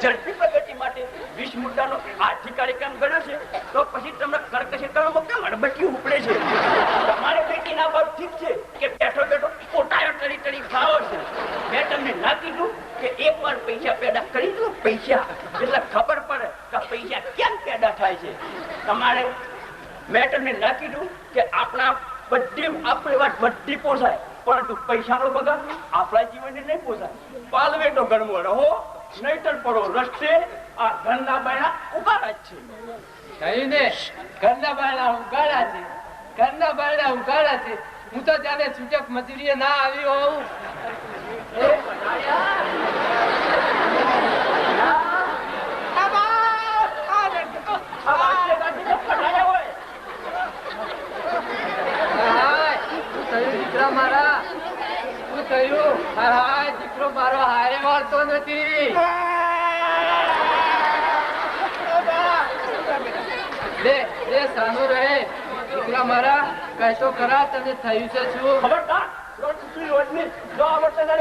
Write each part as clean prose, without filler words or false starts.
ઝડપી પ્રગતિ માટે 20 મુદ્દાનો આર્થિક કાર્યક્રમ ગણ્યો છે, તો પછી તમને કર્કશ કરવામાં કેમ અડબટી ઉપડે છે? તમારે બેટીના બાપ ઠીક છે કે બેઠો બેઠો પોટાયો તરી ખાવો છે. મેં તમને ના કીધું કે એકવાર પૈસા પેદા કરી દો, પૈસા એટલે ખબર પડે કે પૈસા કેમ પેદા થાય છે. તમારે મેં તમને ના કીધું કે આપણા આપણી વાત બધી પોસાય, પરંતુ પૈસાનો બગાડ આપણા જીવનને નહીં પોસાય. પાલવે તો ગરમો રહો, નહીતર પડો રસ્તે. આ ઘરના બાયણા ઉગાડા જ છે. કહ્યું ને, ઘરના બાયણા ઉગાડા છે, ઘરના બાયણા ઉગાડા છે. હું તો જાણે છૂટક મજૂરીએ ના આવ્યો હોઉં. દીકરા મારા, શું થયું? દીકરો મારો હારે વાળતો નથી. સાનું રહે દીકરા મારા, કહેતો ખરા તને થયું છે શું? ખબરદાર, જો આવડતા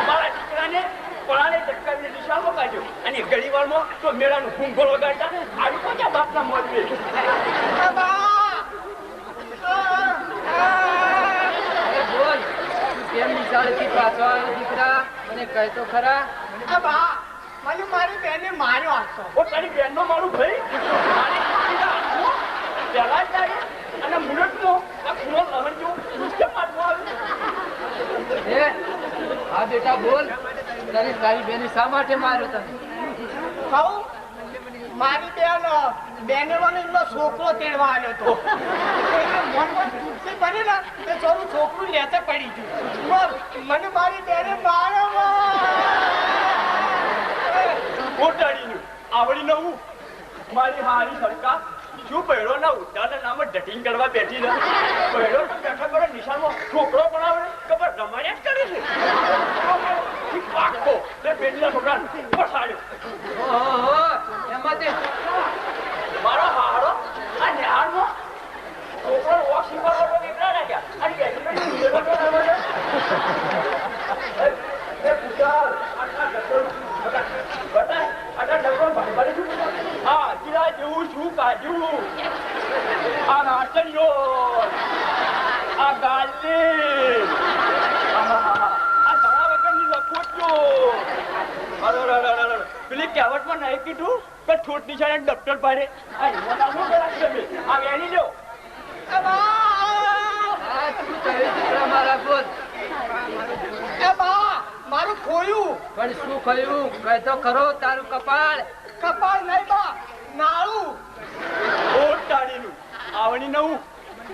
મારા દીકરાને પળાને ચટકાવીને દિશામાં કાઢ્યો અને ઘડીવારમાં તો મેળાનો ફૂંગોળ વગાડતા આવી પહોંચ્યા બાપના મોજે. બોલ, કેમ નિશાળેથી પાછો આવ્યો દીકરા? મને કહેતો ખરા. મને મારી બેને માર્યો હતો. ઓ તારી બેનનો મારું ભાઈ પેલા જ અને મુરતનો આ ખૂણો લહણ જેવું કેમ મારવા આવ્યું? હા બેટા બોલ, તને તારી બેને શા માટે માર્યો તને? કહું, મારી બેન એમનો છોકરો તેડવા આવ્યો હતો. બની ને એ થોડું છોકરું લેતે પડી ગયું. મને મારી બેને માર્યો. ઓટાડીનું આવડી નવું મારી હારી સરકાર શું પહેરો ના ઉદ્ધારના નામે ડટિંગ કરવા બેઠી રહે. પહેરો તો બેઠા કરો નિશાનમાં છોકરો પણ આવે ખબર રમાડ્યા જ કરે છે. પાકો તે બેટીના છોકરાને ફસાડ્યો. એમાંથી મારો હારો આ ન્યાળનો છોકરો વોશિંગ કરવાનો નીકળ્યા નાખ્યા અને જેવું શું કાઢ્યું? આ નાચનીઓ, આ ગાલી, આ ધડા વગરની લખોટીઓ. પેલી કહેવતમાં નહીં કીધું કે ઠોટ નિશાળે ડોક્ટર પાડે. આ વેણી લો. મારું ખોયું. પણ શું ખોયું? કહેતો ખરો તારું કપાળ. કપાળ નહીં બા, નાળું. ઓટાડીનું આવણી નવું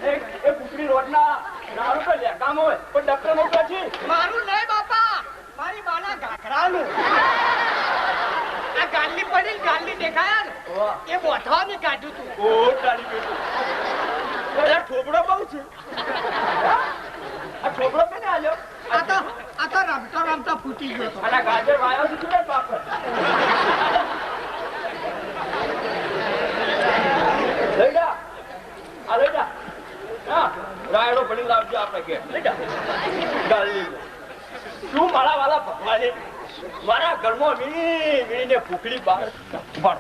એ કુકડી રોડના નાળું તો લેગામ હોય પણ ડોક્ટર મોકલા છે. મારું નહીં બાપા, મારી બાના ઘાઘરાનું. આ ગાલી પડી, ગાલી દેખાયા ને એ બોધવાની કાઢ્યું તું. ઓટાડી બેઠું ઠોબડો બહુ છે. આ ઠોબડો કેને આલ્યો? આ તો રમતા રમતા ફૂટી ગયો હતો. અને ગાજર વાયો છે ને બાપ. લઈ જા, આ લઈ જા. હા, રાયડો ભણી લાવજો આપણે ઘેર. લઈ જા. ગાલી શું મારા વાલા ભગવાને મારા ઘરમાં વીણીને ભૂખડી બહાર ભણ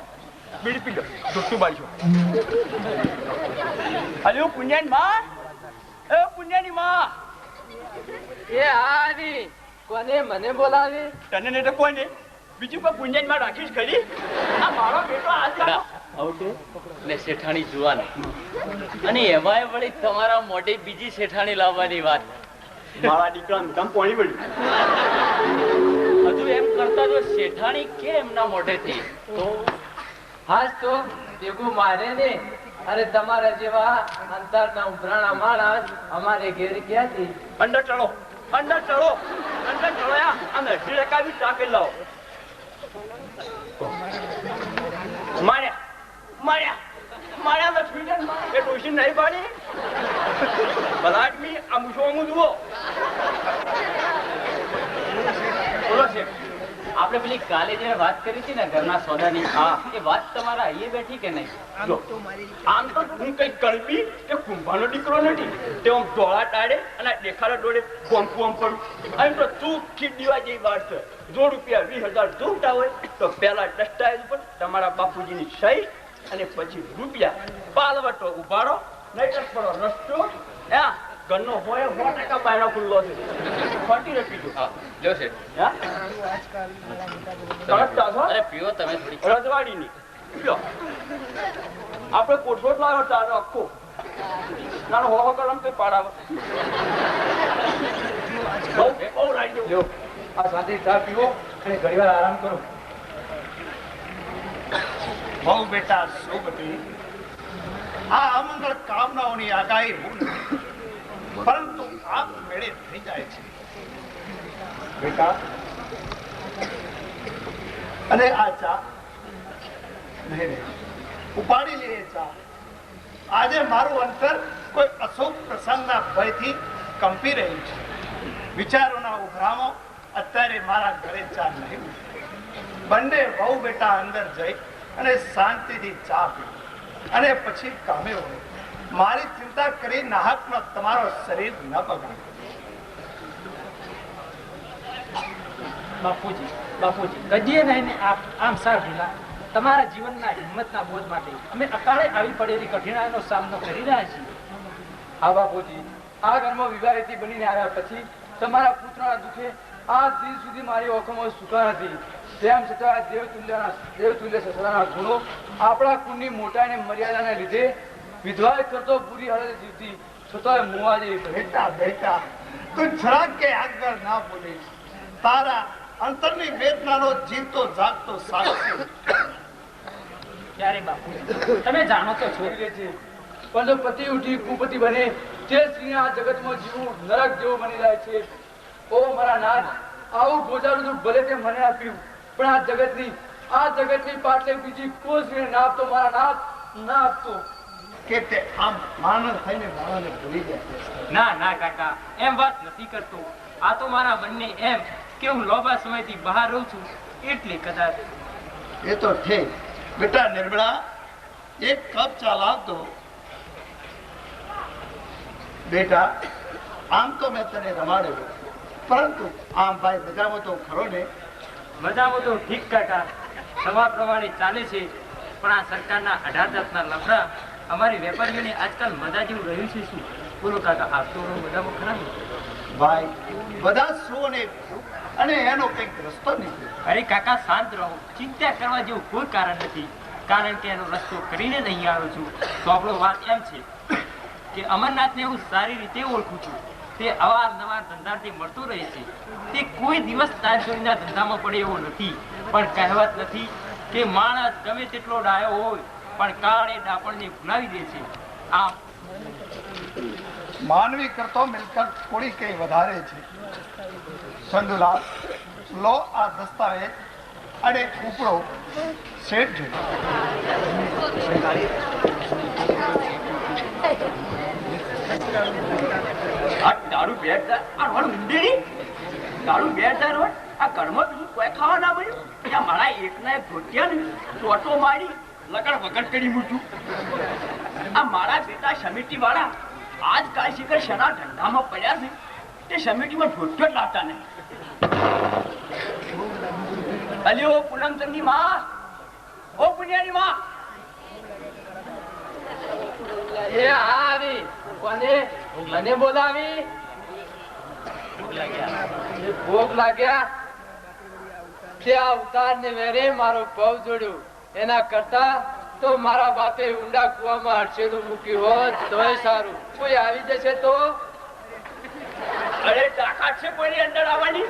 બીડી પી લો દોસ્તું બાળીશું. અરે પુણ્યાની માં, એ પુણ્યાની માં. એ આવી કોને મને બોલાવી? તને નહીં તો કોને બીજું કોઈ પુણ્યાની માં રાખીશ ખરી? આ મારો બેટો આજે ને શેઠાણી જુવાન અને એમાંય વળી તમારા મોઢે બીજી શેઠાણી લાવવાની વાત. મારા દીકરાનું કામ પોણી પડ્યું. હજુ એમ કરતા તો શેઠાણી કે એમના મોઢેથી તો હાસ તો ભેગું મારે ને. અરે તમારા જેવા અંતરના ઉભરાણા માણસ અમારે ઘેર ક્યાંથી? અંદર ચડો, અંદર ચડો, અંદર ચડોયા અને રકાવી ચાકે લાવો. માર્યા માર્યા માર્યા લક્ષ્મી એ ટોશી નહીં પાડી. ભલાડમી આ મૂછો અમુ જુઓ. બોલો છે આપણે પેલી કાલે જે વાત કરી હતી ને ઘરના સોદાની, હા. એ વાત તમારા અહીંયા બેઠી કે નહીં? જો, આમ તો હું કઈ કળબી કે કુંભાનો દીકરો નથી. તે આમ ધોળા ડાળે અને દેખાડા ડોળે કોમ્પુ આમ પડું. આમ તો ચોખ્ખી દીવા જેવી વાત છે. જો રૂપિયા 20,000 જોઈતા હોય તો પહેલા દસ્તાવેજ ઉપર તમારા બાપુજીની સહી અને પછી રૂપિયા પાલવટો ઉભાડો, નહીંતર પડો રસ્તો. હા, ઘરનો હોય 100% બાયણો ખુલ્લો છે. ખોટી નથી જો. હા, લ્યો છે. હા? તરત જાઓ. અરે પીવો તમે થોડી. રજવાડીની. લ્યો. આપણે કોઠો જ લાવ્યો તારો આખો. નાનો હોહો કલમ તો પાડાવો. બહુ લાગ્યો. લ્યો આ શાંતિ ચા પીવો અને ઘડીવાર આરામ કરો. બહુ બેટા સુગતિ, આ અમંગળ કામનાઓની આગાહી હું નથી, પરંતુ આપ મેળે થઈ જાય છે બેટા. અને આ ચા નહીં રે, ઉપાડી લઈએ ચા. આજે મારું અંતર કોઈ અશુભ પ્રસંગના ભયથી કંપી રહ્યું છે. વિચારોના ઉભરામો અત્યારે મારા ઘરે ચા નહીં. બંને વહુ બેટા અંદર જઈ અને શાંતિથી ચા પી અને પછી કામે હોય. મારી ચિંતા કરી નાહકનો તમારો શરીર ન બગાડો. બાપુજી કદીએ નહીં આમ સાર ભીલા તમારા જીવનના હિંમતના બોધ માટે અમે અકાળે આવી પડેલી કઠિનાઈનો સામનો કરી રહ્યા છીએ. હા બાપુજી, આ ઘરમાં વિવાહિતી બનીને આવ્યા પછી તમારા પુત્રના દુઃખે આ દિન સુધી મારી ઓખમાં સુકા નથી. તેમ છતાં દેવતુલ્ય સસરાના ગુણો આપણા કુળની મોટાઈને મર્યાદાને લીધે વિધવાએ કરતો પૂરી હાલતે જીવતી છતાંય મુવા જેવી બની. બેટા બેટા, તું જરાક કે આગળ ના બોલીશ. તારા અંતરની વેદનાનો જીવતો જાગતો સાક્ષી. ત્યારે બાપુજી તમે જાણો તો છો છોકરી છે પણ જો પતિ ઉઠી કુપતિ બને તે સ્ત્રીને આ જગતમાં જીવવું નરક જેવું બની જાય છે. ઓ મારા નાથ, આવું ગોજારું દુઃખ ભલે તે મને આપ્યું, પણ આ જગતની પાટલે બીજી કોઈ સ્ત્રીને ના આપતો મારા નાથ, ના આપતો. કે તે આમ માનવ થઈને માણસને ભૂલી જાય. ના ના કાકા, એમ વાત નથી કરતો. આ તો મારા બંને એમ કે હું લોભા સમયથી બહાર રહું છું એટલે કદાચ. એ તો ઠીક. બેટા નિર્મળા, એક કપ ચા લાવતો. બેટા, આમ તો મેં તને રમાડ્યો, પરંતુ આમ ભાઈ બધામાં તો ખરો ને. મજામાં તો ઠીક કાકા, સભા પ્રમાણે ચાલે છે, પણ આ સરકારના 18 જાતના લફડા અમારી વેપારીઓને આજકાલ મજા જેવું રહ્યું છે. શું બોલો કાકા, આ તો મજામાં ખરા ને? ભાઈ બધા શું અને એનો કંઈક રસ્તો નીકળ્યો. અરે કાકા શાંત રહો, ચિંતા કરવા જેવું કોઈ કારણ નથી, કારણ કે એનો રસ્તો કરીને જ અહીં આવ્યો છું. તો આપણો વાત એમ છે કે અમરનાથને હું સારી રીતે ઓળખું છું. તે અવારનવાર ધંધાથી મળતો રહે છે. તે કોઈ દિવસ તાજોરીના ધંધામાં પડે એવો નથી. પણ કહેવત નથી કે માણસ ગમે તેટલો ડાયો હોય પણ કાળ એ ડાપણને ભૂલાવી દે છે. આમ માનવી કરતો મિલકત થોડી કઈ વધારે છે. સંદુલાલ, લો આ દસ્તાવેજ અને ઉપડો શેઠ. આ દારૂ 2,000 આ રોડ ઊંધેડી દારૂ 2,000 રોડ આ ઘરમાં બીજું કોઈ ખાવા ના મળ્યું. ત્યાં મારા એકના એક ધોતિયા ને ટોટો મારી લગડ વગડ કરી મૂક્યું. આ મારા બેટા સમિતિ વાળા આજ કાલ શિખર શેના ધંધામાં પડ્યા છે. તે સમિતિમાં ધોતિયો જ લાવતા નહીં. અલ્યો પૂનમચંદની માં, ઓ પુણ્યાની માં, એ આવી કોને મને બોલાવી? ભોગ લાગ્યા તે અવતાર ને વેરે મારો પગ જોડ્યું. એના કરતા તો મારા બાપે ઊંડા કુવામાં હડસેલું મૂક્યું હોત તોય સારું. કોઈ આવી જશે તો? અરે તાકાત છે કોઈની અંદર આવવાની?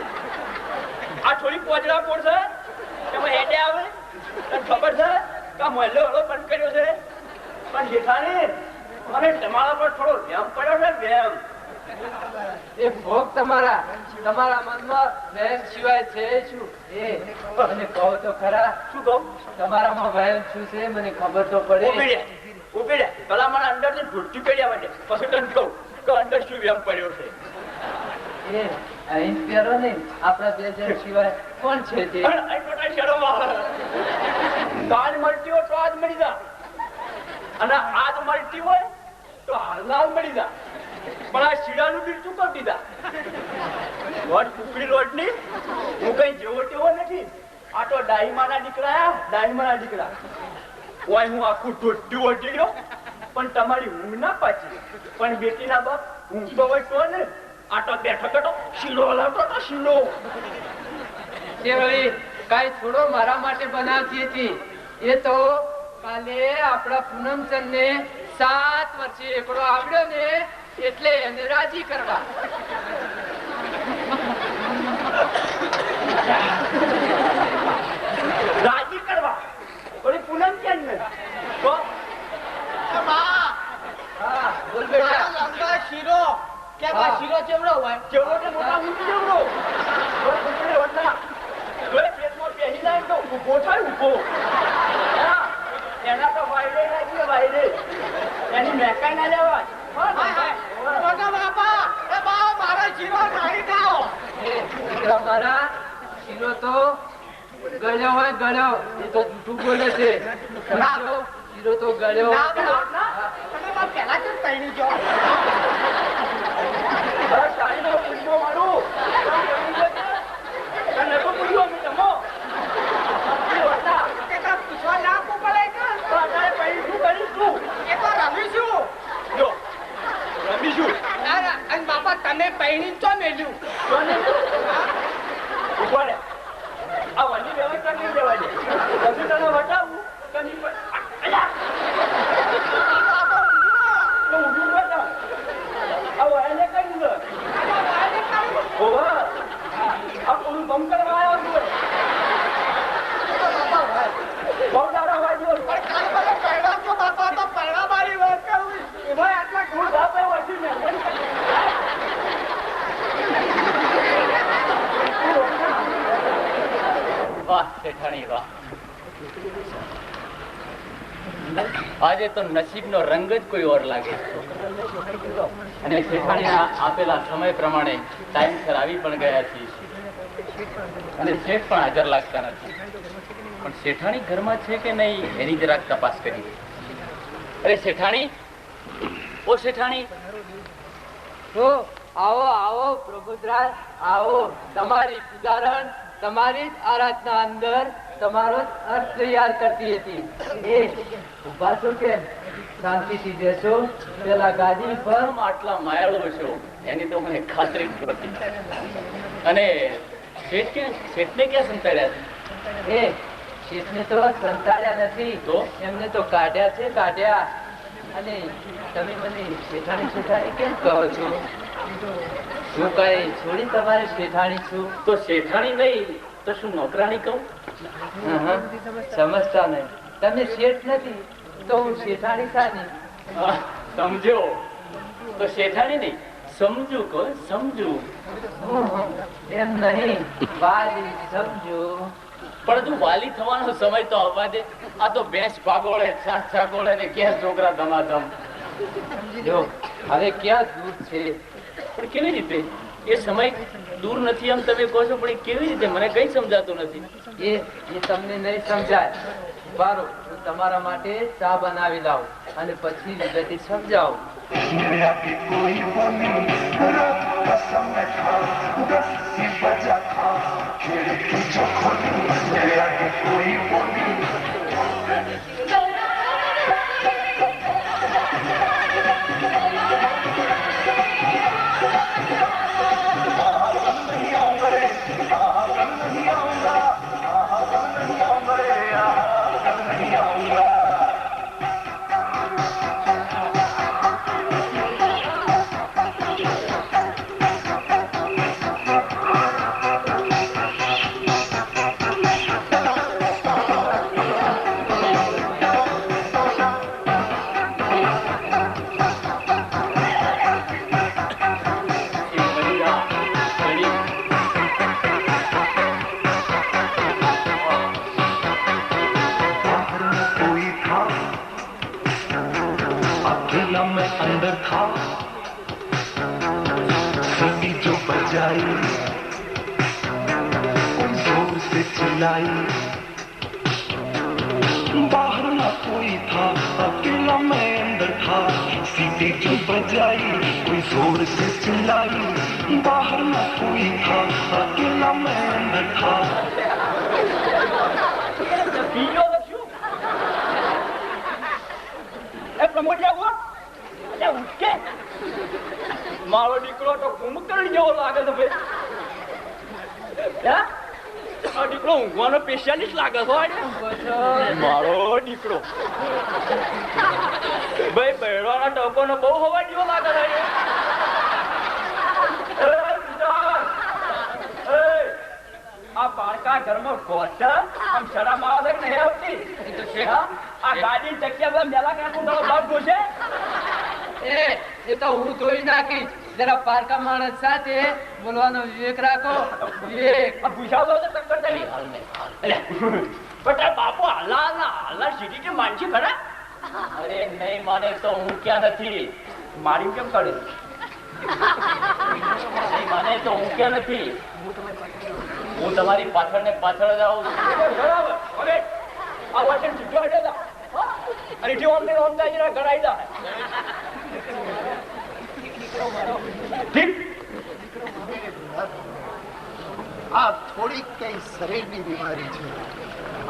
આ થોડી પોજડા પોડશે એમાં હેડે આવે. તને ખબર છે કે આ મહિલો હળો બંધ કર્યો છે? પણ જેઠાણી, મને તમારા પર થોડો વેમ પડ્યો છે. વેમ એ ભોગ તમારા મનમાં વહેમ સિવાય છે શું? એ મને કહો તો ખરા, શું કહું? તમારામાં વહેમ શું છે મને ખબર તો પડે. ઉભી રહ્યા પેલા મારા અંદર થી ધૂળતી કર્યા માટે પછી તને કહું કે અંદર શું વેમ પડ્યો છે. એ અહીં પહેરો ને આપણા બે જણ સિવાય કોણ છે તે? પણ આ ટોટા શેડોમાં. તો આજ મળતી હોય તો આજ મળી જા, અને આજ મળતી હોય તો હાલ મળી જા. પણ આ શીડાનું બિલ ચૂકવ દીધા. લોટ કુકડી લોટ ની હું કઈ જેવો તેવો નથી. આ તો ડાહીમાના દીકરા. ઓય હું આખું ટોટ્યું ઓટી ગયો, પણ તમારી ઊંઘ ના પાછી. પણ બેટીના બાપ ઊંઘતો હોય તો ને, આ તો બેઠો શીલો હલાવતો તો શીલો. તે વળી કાંઈ થોડો મારા માટે બનાવતી હતી. એ તો કાલે આપણા પૂનમચંદ ને 7 વર્ષે એકડો આવડ્યો ને, એટલે એને રાજી કરવા. રાજી કરવા ઓલી પૂનમ છે ને તો હા, બોલ બેટા. શીરો શીરો ચેવડો હોય? જેવડો કે મોટા ઊંચી જેવડો. પેટમાં પહેરી જાય તો ઉભો થાય ઉભો. એના તો વાયરે લાગી વાયરે, એની મેકાઈ ના લેવાય. મારા શીરો તો ગળ્યો હોય ગળ્યો, એ તો જૂઠું બોલે છે. શીરો તો ગળ્યો. બાપા તમે પૈણી તો મેલ્યું આ વની વ્યવસ્થા નહીં દેવા દે. પછી તને વટાવું તો નહીં બંધ કરવા આવ્યો છું. બહુ દાડા વાગ્યો. આટલા ગુણ આપે વધી ને વાહ શેઠાણી વાહ. આજે તો નસીબનો રંગ જ કોઈ ઓર લાગે. અને શેઠાણીના આપેલા સમય પ્રમાણે ટાઈમસર આવી પણ ગયા છીએ, અને શેઠ પણ હાજર લાગતા નથી. પણ શેઠાણી ઘરમાં છે કે નહીં એની જરાક તપાસ કરી. અરે શેઠાણી, ઓ શેઠાણી. તો આવો આવો પ્રભુદ્રાજ, આવો. તમારી ઉદાહરણ, તમારી જ આરાધના અંદર તમારો અર્થ તૈયાર કરતી હતી. એ ઉભા છો કે શાંતિથી બેસો. પેલા ગાદી પર આટલા માયાળુ છો એની તો મને ખાતરી જ હતી. અને શેઠને ક્યાં સંતાડ્યા છે? એ શેઠને તો સંતાડ્યા નથી, તો એમને તો કાઢ્યા છે, કાઢ્યા. અને તમે મને શેઠાણી કેમ કહો છો? શું કઈ છોડી તમારે શેઠાણી છું? તો શેઠાણી નહીં તો શું નોકરાણી કહું? સમજતા નહીં. તમે શેઠ નથી તો હું શેઠાણી શાની? સમજો તો શેઠાણી નહીં, સમજુ કહો, સમજુ. એમ નહીં, વાલી સમજો. પણ તું વાલી થવાનો સમય તો આવવા દે. આ તો ભેંસ ભાગોળે, છાગોળે ને ક્યાં છોકરા ધમાધમ. જો હવે ક્યાં દૂર છે? પણ કેવી રીતે? એ સમય દૂર નથી એમ તમે કહો છો, પણ એ કેવી રીતે મને કઈ સમજાતું નથી. એ તમને નહીં સમજાય. બારો હું તમારા માટે ચા બનાવી લાવું અને પછી વિગતથી સમજાવું. अंदर था सीटी जो बजाई जोर चिल्लाई, बाहर ना कोई था, अकेला मैं अंदर था, सीटी जो बजाई कोई जोर से चिल्लाई, बाहर ना कोई था, अकेला मैं अंदर था. બીજો લખ્યું એ પ્રમોદ જાગો અરે ઉઠકે મારો દીકરો તો કુંભકર્ણ જેવો લાગે છે ભાઈ આ દીકરો ઊંઘવાનો સ્પેશિયાલિસ્ટ લાગે છે મારો દીકરો ભાઈ બહેરવાના ટકોનો બહુ હવા જેવો લાગે છે આ પારકા ઘરમાં ગોઠા આમ શરમ આવે કે નહીં આવતી આ ગાડી ચક્યા બધા મેલા કાઢું તારો બાપ જોશે એ તો હું ધોઈ નાખીશ. જરા પારકા માણસ સાથે બોલવાનો વિવેક રાખો. વિવેક આ ભૂસાવો તો ટક્કર થઈ બટા બાપુ હાલા હાલા હાલા સીધી કે માનસી ખરા અરે નહીં માને તો હું ક્યાં નથી, મારી કેમ કરે નહીં માને તો હું ક્યાં નથી, હું તમારી પાછળ ને પાછળ જ આવું છું. બરાબર હવે આ વચન સીધો હટેલા અને જે અમને અંદાજીના ગણાઈ દા ઠીક આ થોડીક કઈ શરીરની બીમારી છે,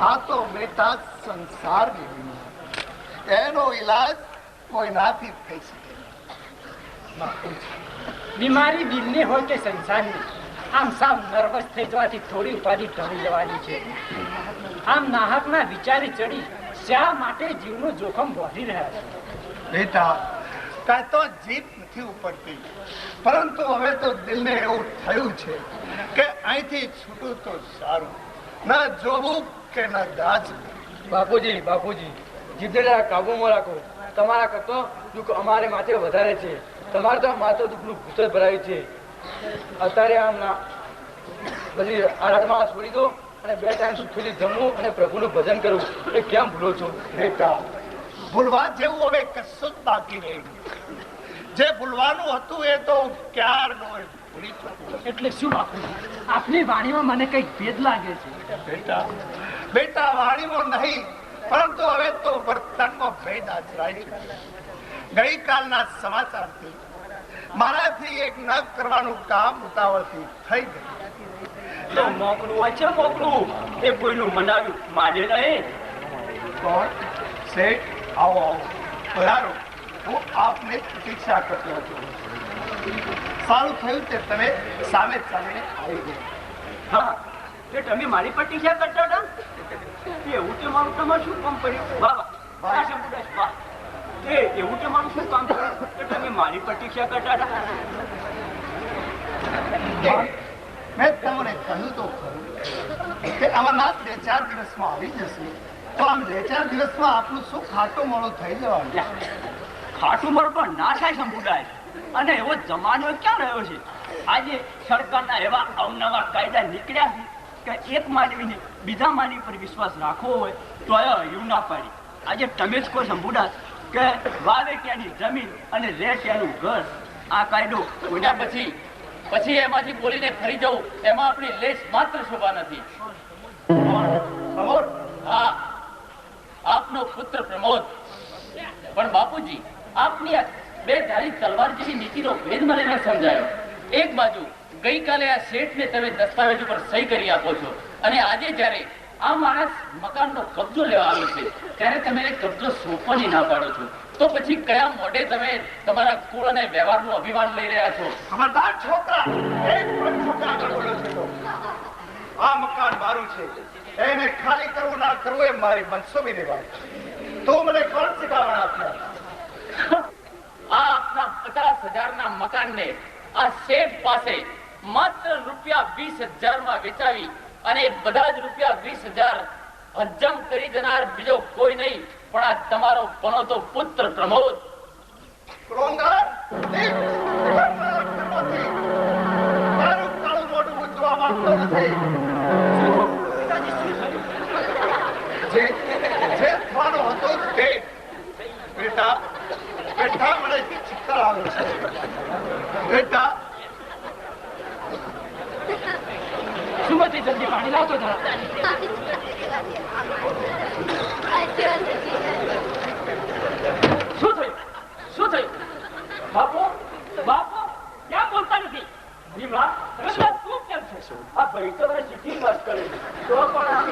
આ તો બેટા સંસારની બીમારી, એનો ઈલાજ કોઈનાથી થઈ શકે. બીમારી દિલની હોય કે સંસારની, આમ સાવ નર્વસ થઈ જવાથી થોડી ઉપાધિ ટળી જવાની છે. આમ નાહકના વિચારે ચડી શા માટે જીવનું જોખમ વધી રહ્યા છે. બેટા કાંઈ તો જીત નથી ઉપડતી, પરંતુ હવે તો દિલને એવું થયું છે કે અહીંથી છૂટું તો સારું, ના જોવું કે ના ગાજવું. બાપુજી, બાપુજી, જીભને કાબુમાં રાખો. તમારા કરતો દુઃખ અમારે માથે વધારે છે. તમારે તો માથે દુઃખનું ભૂત જ ભરાયું છે. અત્યારે આમ ના બધી આરાધમાં છોડી દો અને 2 ટાઈમ સુખેલી જમવું અને પ્રભુનું ભજન કરવું. એ કેમ ભૂલો છો? બેટા ભૂલવા જેવું હવે કશું જ બાકી રહ્યું. જે ભૂલવાનું હતું એ તો ક્યારનો ભૂલી ચૂક્યો. એટલે શું બાપુજી, આપની વાણીમાં મને કંઈક ભેદ લાગે છે. બેટા બેટા વાણીમાં નહીં, પરંતુ હવે તો વર્તનમાં ભેદ આચરાય છે. ગઈકાલના સમાચારથી મારાથી એક ન કરવાનું કામ ઉતાવળથી થઈ ગયું. તો મોકલું હોય છે મોકલું એ કોઈનું મનાવ્યું માને નહીં કોણ? શેઠ, આવો આવો પધારો. હું આપને પ્રતીક્ષા કરતો હતો. સારું થયું તે તમે સામે ચાલીને આવી ગયા. હા તે તમે મારી પ્રતીક્ષા કરતા હતા એવું તે મારું તમારે શું કામ કર્યું વાહ વાહ શંભુદાસ વાહ તે એવું તે મારું શું કામ કર્યું કે તમે મારી પ્રતીક્ષા કરતા હતા મેં તમને કહ્યું તો ખરું કે અમરનાથ 2-4 દિવસમાં આવી જશે, તો આમ 2-4 દિવસમાં આપણું શું ખાટું મોડું થઈ જવાનું. ખાટું મળ પણ ના થાય શંભુદાસ, અને એવો જમાનો ક્યાં રહ્યો છે. આજે સરકારના એવા અવનવા કાયદા નીકળ્યા છે કે એક માનવીને બીજા માનવી પર વિશ્વાસ રાખવો હોય તો એવું ના પાડી. આજે તમે જ કહો શંભુદાસ કે વાવે ત્યાંની જમીન અને રે ત્યાંનું ઘર, આ કાયદો કોઈના પછી એમાંથી બોલીને ફરી જવું એમાં આપણી લેશ માત્ર શોભા નથી. હા, આપનો પુત્ર પ્રમોદ. પણ બાપુજી, આપની આ 2 ધારી તલવાર જેવી નીતિનો ભેદ મને ન સમજાયો. એક બાજુ ગઈકાલે આ શેઠને તમે દસ્તાવેજ ઉપર સહી કરી આપો છો, અને આજે જ્યારે આ માણસ મકાનનો કબજો લેવા આવ્યો છે ત્યારે તમે એ કબજો સોંપવાની ના પાડો છો. તો પછી કયા મોઢે તમે તમારા કુળ અને વ્યવહારનું અભિમાન લઈ રહ્યા છો? ખબરદાર છોકરા, એક પણ છોકરા આગળ બોલો છો તો. આ મકાન મારું છે, એને ખાલી કરવું ના કરવું એ મારી મનસુબીની વાત છે. તો મને કોણ શીખામણ આપ્યા? આ આપના 50,000ના મકાનને આ શેઠ પાસે માત્ર ₹20,000 વેચાવી અને બધા જ ₹20,000 હજમ કરી દેનાર બીજો કોઈ નહીં પણ આ તમારો પનોતો પુત્ર પ્રમોદ. ક્રોંગર, મારું કાળું મોઢું ઊંચવા માંગતો નથી. જે થવાનું હતું તે. બેટા બેટા મને ચિત્તર આવે છે. બેટા સુમતિ જલ્દી જલ્દી પાણી લાવતો જરા. શું થયું? શું થયું? બાપુ, બાપુ, ક્યાં બોલતા નથી? ભીમા, તમે બધા શું કેમ છો? આ ભાઈ તો મને સીધી વાત કરે છે. તો પણ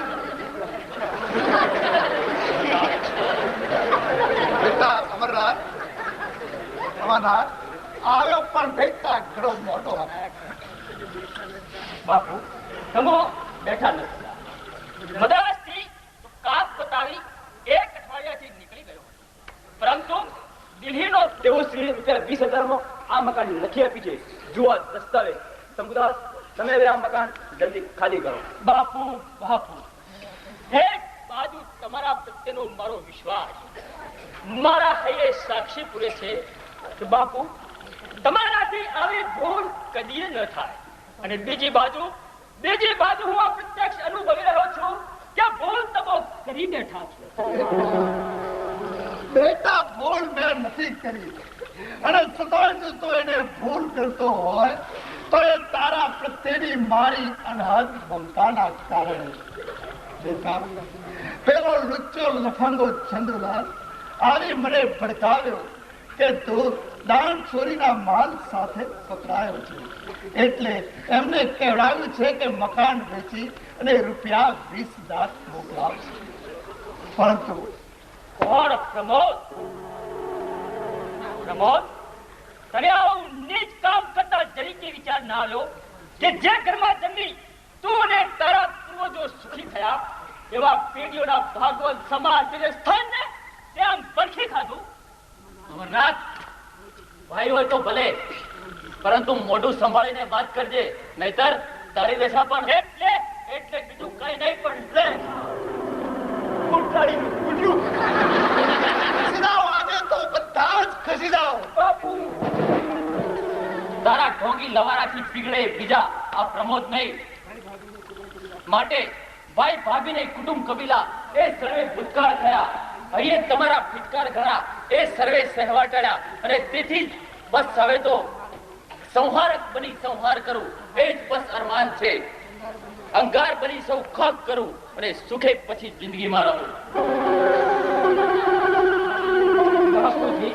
બેટા અમરનાથ, અમરનાથ આવ્યો પણ બેટા ઘણો મોટો હતો. બાપુ, તમે બેઠા નથી. મદ્રાસથી કાપ બતાવી 1 અઠવાડિયાથી નીકળી ગયો, પરંતુ દિલ્હીનો તેઓ ₹20,000 આ મકાન લખી આપી છે. જુઓ દસ્તાવેજ. શંભુદાસ, તમે હવે આ મકાન જલ્દી ખાલી કરો. બાપુ, બાપુ, એક બાજુ તમારા પ્રત્યેનો મારો વિશ્વાસ, મારા હૈયે સાક્ષી પૂરે છે કે બાપુ તમારાથી આવી ભૂલ કદી ન થાય, અને બીજી બાજુ હું આ પ્રત્યક્ષ અનુભવી રહ્યો છું કે ભૂલ તમે કરી બેઠા છો. બેટા ભૂલ મેં નથી કરી, અને છતાં જો તું એને ભૂલ કરતો હોય તો એ તારા પ્રત્યેની મારી અનહદ મમતાના કારણે. બેટા, પેલો લુચ્ચો લફંગો ચંદુલાલ આવી મને ભડકાવ્યો કે તું દાન ચોરીના માલ સાથે પકડાયો છે, એટલે એમને કહેવાયું છે કે મકાન વેચી અને ₹20,000 મોકલાવશે. પરંતુ કોણ? પ્રમોદ, તને આવું નીચ કામ કરતા જરીકે વિચાર ના લો કે જે ઘરમાં જન્મી તું અને તારા પૂર્વજો સુખી થયા, એવા પેઢીઓના ભાગવત સમાજ સ્થાનને તેમ પરખી ખાધું. અમરનાથ, ભાઈ હોય તો ભલે, પરંતુ મોઢું સંભાળીને વાત કરજે, નહીતર તારી દશા પણ એટલે બીજું કઈ નહીં, પણ લે ઉઠાડીને ઉઠ્યું. ખસી જાઓ, આજે તો બધા જ ખસી જાઓ. બાપુ, તારા ઢોંગી લવારાથી પીગળે બીજા આ પ્રમોદ નહીં. માટે ભાઈ ભાભી ને કુટુંબ કબીલા એ સર્વે ભૂતકાળ થયા. અહીંયા તમારા ફિટકાર ઘણા એ સર્વે સહેવા ટળ્યા, અને તેથી જ બસ હવે તો સંહારક બની સંહાર કરું એ જ બસ અરમાન છે. અંગાર બની સૌ ખાક કરું અને સુખે પછી જિંદગીમાં રહું. બાપુજી,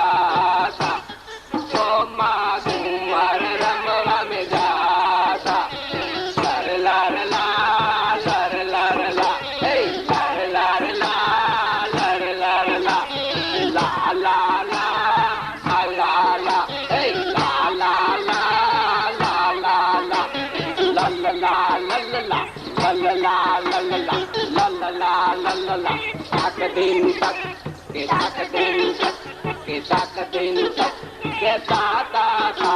जाता सोमा कुंवर रमवा में जाता लर लर ला लर लर ला हे लर लर ला लर लर ला ला ला ला ला ला हे ला ला ला ला ला ला ला ला ला ला ला ला सात दिन तक के सात दिन तक के सात दिन तक के साता था